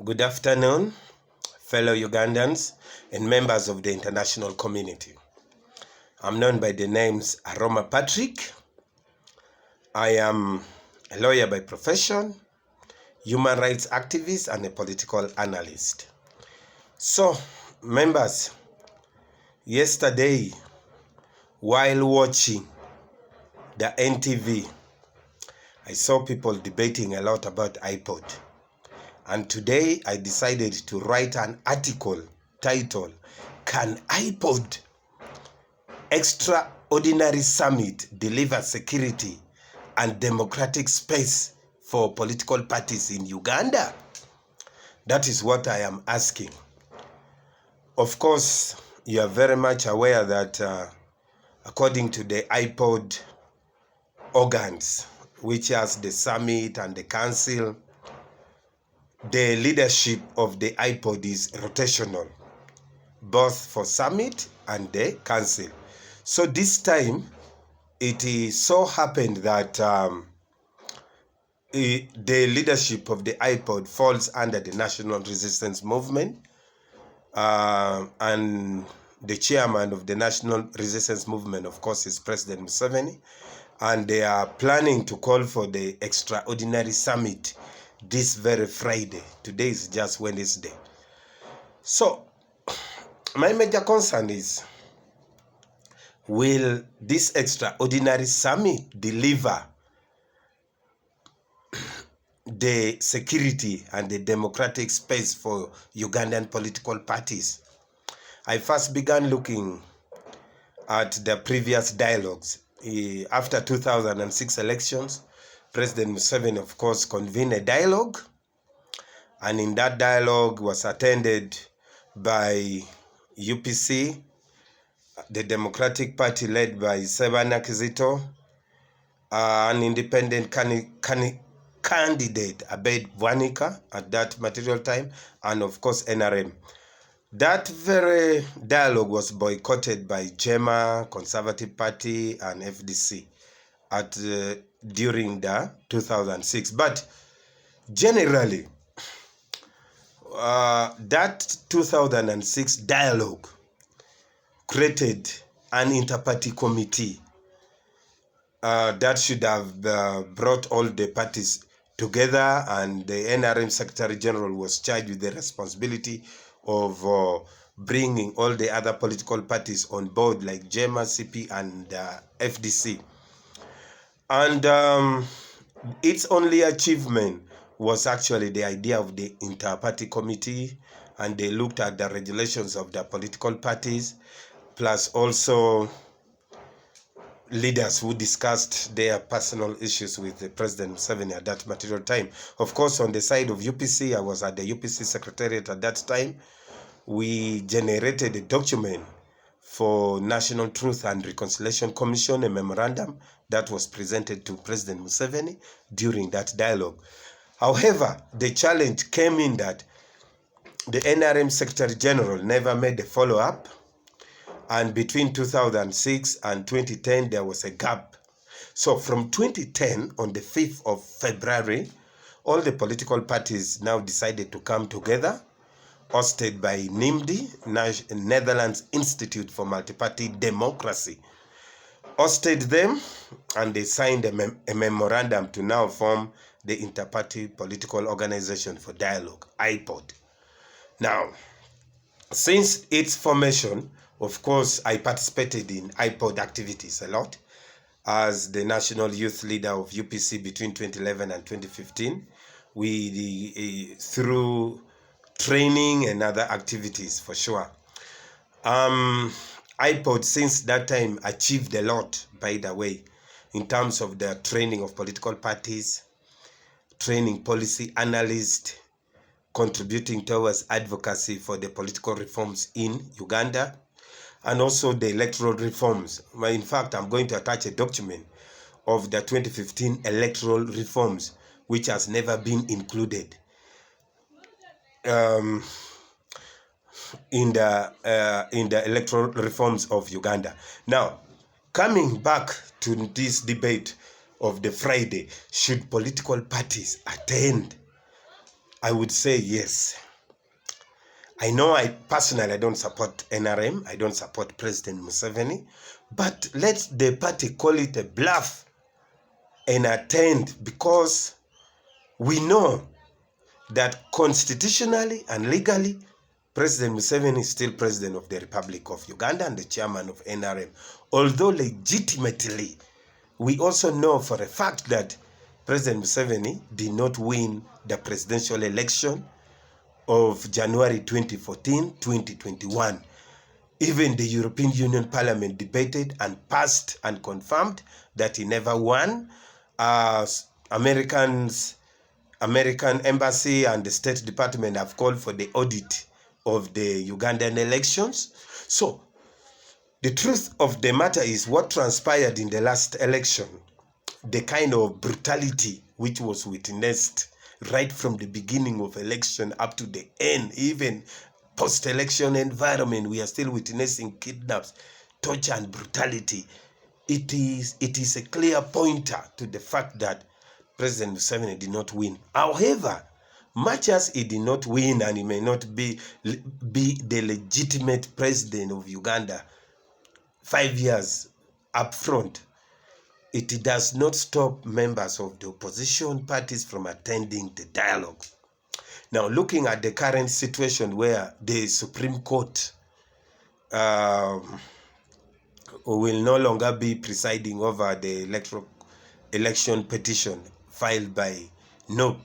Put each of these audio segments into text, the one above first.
Good afternoon, fellow Ugandans and members of the international community. I'm known by the names I Aroma Patrick. I am a lawyer by profession, human rights activist, and a political analyst. So, members, yesterday, while watching the NTV, I saw people debating a lot about IPOD. And today I decided to write an article titled, Can IPOD Extra Ordinary Summit Deliver Security and Democratic Space for Political Parties in Uganda? That is what I am asking. Of course, you are very much aware that according to the IPOD organs, which has the summit and the council, the leadership of the IPOD is rotational, both for summit and the council. So this time, it is so happened that the leadership of the IPOD falls under the National Resistance Movement, and the chairman of the National Resistance Movement, of course, is President Museveni, and they are planning to call for the Extraordinary Summit this very Friday. Today is just Wednesday. So, my major concern is, will this extraordinary summit deliver the security and the democratic space for Ugandan political parties? I first began looking at the previous dialogues. After 2006 elections, President Museveni, of course, convened a dialogue, and in that dialogue was attended by UPC, the Democratic Party led by Ssebana Kizito, an independent candidate, Abed Bwanika, at that material time, and of course NRMO. That very dialogue was boycotted by JEMA, Conservative Party, and FDC during the 2006. But generally, that 2006 dialogue created an inter-party committee that should have brought all the parties together, and the NRM Secretary General was charged with the responsibility of bringing all the other political parties on board, like JEMA, CP, and FDC. And its only achievement was actually the idea of the inter-party committee, and they looked at the regulations of the political parties, plus also leaders who discussed their personal issues with the President Museveni at that material time. Of course, on the side of UPC, I was at the UPC Secretariat at that time. We generated a document for National Truth and Reconciliation Commission, a memorandum that was presented to President Museveni during that dialogue. However, the challenge came in that the NRM Secretary General never made a follow-up, and between 2006 and 2010, there was a gap. So from 2010, on the 5th of February, all the political parties now decided to come together, hosted by NIMD, Netherlands Institute for Multi-Party Democracy. Hosted them, and they signed a memorandum to now form the Inter-Party Political Organization for Dialogue, IPOD. Now, since its formation, of course, I participated in IPOD activities a lot as the national youth leader of UPC between 2011 and 2015. We, through training and other activities, for sure. IPOD since that time achieved a lot, by the way, in terms of the training of political parties, training policy analysts, contributing towards advocacy for the political reforms in Uganda, and also the electoral reforms. In fact, I'm going to attach a document of the 2015 electoral reforms, which has never been included in the electoral reforms of Uganda. Now, coming back to this debate of the Friday, should political parties attend I would say yes. I know I personally don't support NRM, I don't support President Museveni, but let the party call it a bluff and attend, because we know that constitutionally and legally, President Museveni is still President of the Republic of Uganda and the chairman of NRM. Although legitimately, we also know for a fact that President Museveni did not win the presidential election of January 2014-2021. Even the European Union Parliament debated and passed and confirmed that he never won. American Embassy and the State Department have called for the audit of the Ugandan elections. So, the truth of the matter is what transpired in the last election, the kind of brutality which was witnessed right from the beginning of election up to the end, even post-election environment, we are still witnessing kidnaps, torture and brutality. It is a clear pointer to the fact that President Museveni did not win. However, much as he did not win and he may not be the legitimate president of Uganda 5 years up front, it does not stop members of the opposition parties from attending the dialogue. Now, looking at the current situation where the Supreme Court will no longer be presiding over the election petition filed by NOP,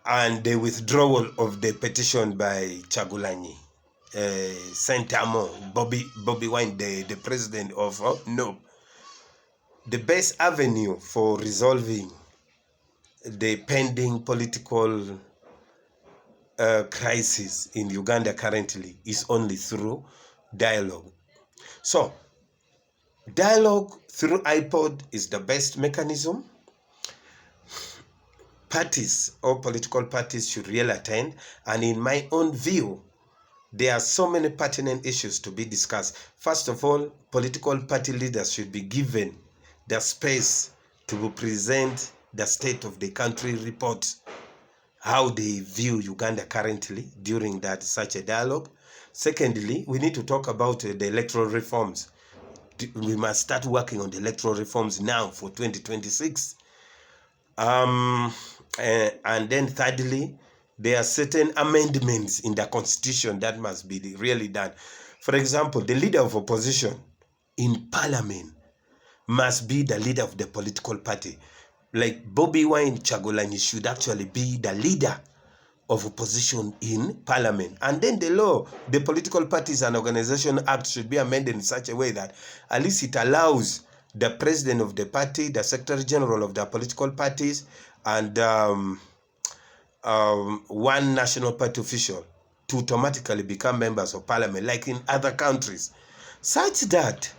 and the withdrawal of the petition by Chagulanyi, Sentamo, Bobby Wine, the president of NOP, the best avenue for resolving the pending political crisis in Uganda currently is only through dialogue. So, dialogue through IPOD is the best mechanism. Parties or political parties should really attend, and in my own view, there are so many pertinent issues to be discussed. First of all, political party leaders should be given the space to present the state of the country report, how they view Uganda currently during such a dialogue. Secondly, we need to talk about the electoral reforms. We must start working on the electoral reforms now for 2026. And then thirdly, there are certain amendments in the constitution that must be really done. For example, the leader of opposition in parliament must be the leader of the political party. Like Bobby Wine Chagulanyi should actually be the leader of opposition in parliament. And then the law, the Political Parties and Organization Act, should be amended in such a way that at least it allows the president of the party, the secretary general of the political parties, and one national party official to automatically become members of parliament, like in other countries, such that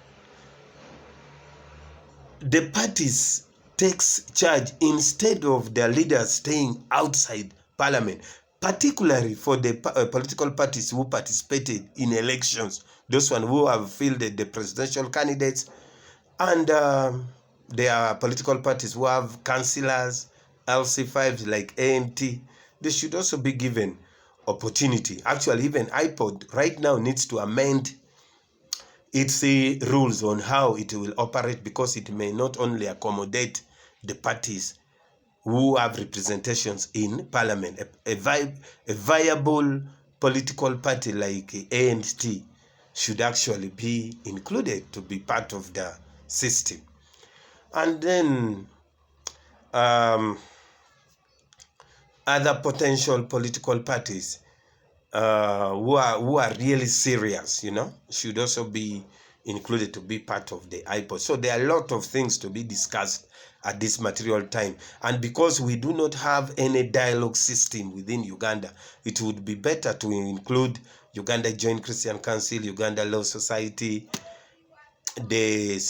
the parties takes charge instead of their leaders staying outside parliament, particularly for the political parties who participated in elections, those ones who have fielded the presidential candidates, and there are political parties who have councillors, LC5s like AMT. They should also be given opportunity. Actually, even IPOD right now needs to amend its rules on how it will operate, because it may not only accommodate the parties who have representations in parliament. A viable political party like ANT should actually be included to be part of the system. And then other potential political parties who are really serious, should also be included to be part of the IPOD. So there are a lot of things to be discussed at this material time. And because we do not have any dialogue system within Uganda, it would be better to include Uganda Joint Christian Council, Uganda Law Society, the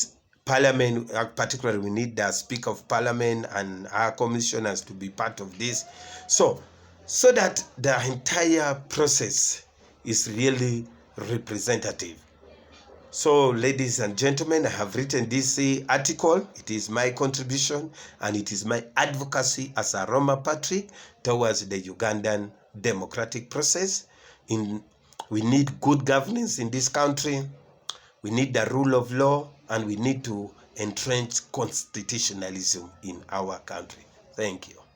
Parliament. Particularly, we need the Speaker of Parliament and our commissioners to be part of this. So that the entire process is really representative. So, ladies and gentlemen, I have written this article. It is my contribution and it is my advocacy as I Aroma Patrick towards the Ugandan democratic process. We need good governance in this country. We need the rule of law, and we need to entrench constitutionalism in our country. Thank you.